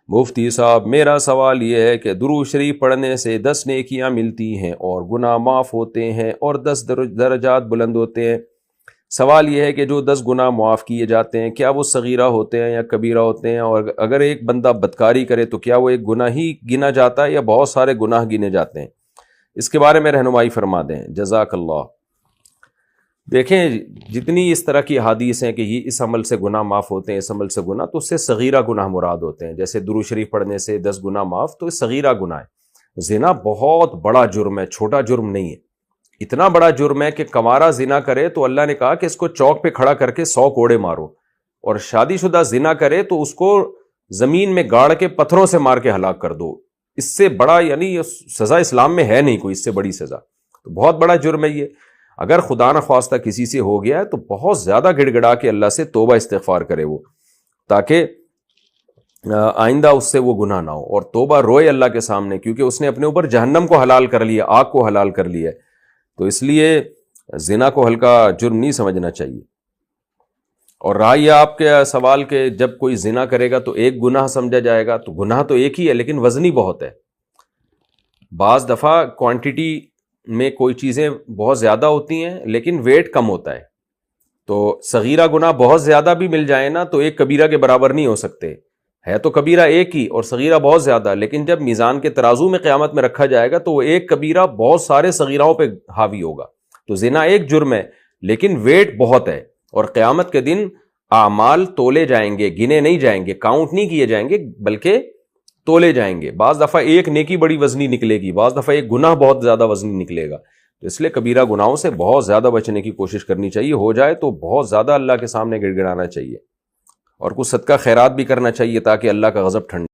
مفتی صاحب میرا سوال یہ ہے کہ درود شریف پڑھنے سے 10 نیکیاں ملتی ہیں اور گناہ معاف ہوتے ہیں اور 10 درجات بلند ہوتے ہیں. سوال یہ ہے کہ جو 10 گناہ معاف کیے جاتے ہیں کیا وہ صغیرہ ہوتے ہیں یا کبیرہ ہوتے ہیں، اور اگر ایک بندہ بدکاری کرے تو کیا وہ ایک گناہ ہی گنا جاتا ہے یا بہت سارے گناہ گنے جاتے ہیں؟ اس کے بارے میں رہنمائی فرما دیں، جزاک اللہ. دیکھیں جتنی اس طرح کی احادیث ہیں کہ یہ اس عمل سے گناہ معاف ہوتے ہیں، اس عمل سے گناہ، تو اس سے صغیرہ گناہ مراد ہوتے ہیں. جیسے درود شریف پڑھنے سے 10 گناہ معاف، تو یہ صغیرہ گناہ ہے. زنا بہت بڑا جرم ہے، چھوٹا جرم نہیں ہے. اتنا بڑا جرم ہے کہ کنوارا زنا کرے تو اللہ نے کہا کہ اس کو چوک پہ کھڑا کر کے 100 کوڑے مارو، اور شادی شدہ زنا کرے تو اس کو زمین میں گاڑ کے پتھروں سے مار کے ہلاک کر دو. اس سے بڑا یعنی سزا اسلام میں ہے نہیں کوئی اس سے بڑی سزا. تو بہت بڑا جرم ہے یہ. اگر خدا نخواستہ کسی سے ہو گیا ہے تو بہت زیادہ گڑ گڑا کے اللہ سے توبہ استغفار کرے وہ، تاکہ آئندہ اس سے وہ گناہ نہ ہو، اور توبہ روئے اللہ کے سامنے، کیونکہ اس نے اپنے اوپر جہنم کو حلال کر لیا، آگ کو حلال کر لیا. تو اس لیے زنا کو ہلکا جرم نہیں سمجھنا چاہیے. اور رہا یہ آپ کے سوال کہ جب کوئی زنا کرے گا تو ایک گناہ سمجھا جائے گا، تو گناہ تو ایک ہی ہے لیکن وزنی بہت ہے. بعض دفعہ کوانٹٹی میں کوئی چیزیں بہت زیادہ ہوتی ہیں لیکن ویٹ کم ہوتا ہے. تو صغیرہ گناہ بہت زیادہ بھی مل جائے نا تو ایک کبیرہ کے برابر نہیں ہو سکتے. ہے تو کبیرہ ایک ہی اور صغیرہ بہت زیادہ، لیکن جب میزان کے ترازو میں قیامت میں رکھا جائے گا تو وہ ایک کبیرہ بہت سارے صغیرہوں پہ حاوی ہوگا. تو زنا ایک جرم ہے لیکن ویٹ بہت ہے، اور قیامت کے دن اعمال تولے جائیں گے، گنے نہیں جائیں گے، کاؤنٹ نہیں کیے جائیں گے بلکہ تولے جائیں گے. بعض دفعہ ایک نیکی بڑی وزنی نکلے گی، بعض دفعہ ایک گناہ بہت زیادہ وزنی نکلے گا. تو اس لیے کبیرہ گناہوں سے بہت زیادہ بچنے کی کوشش کرنی چاہیے. ہو جائے تو بہت زیادہ اللہ کے سامنے گڑ گڑانا چاہیے، اور کچھ صدقہ خیرات بھی کرنا چاہیے تاکہ اللہ کا غضب ٹھنڈا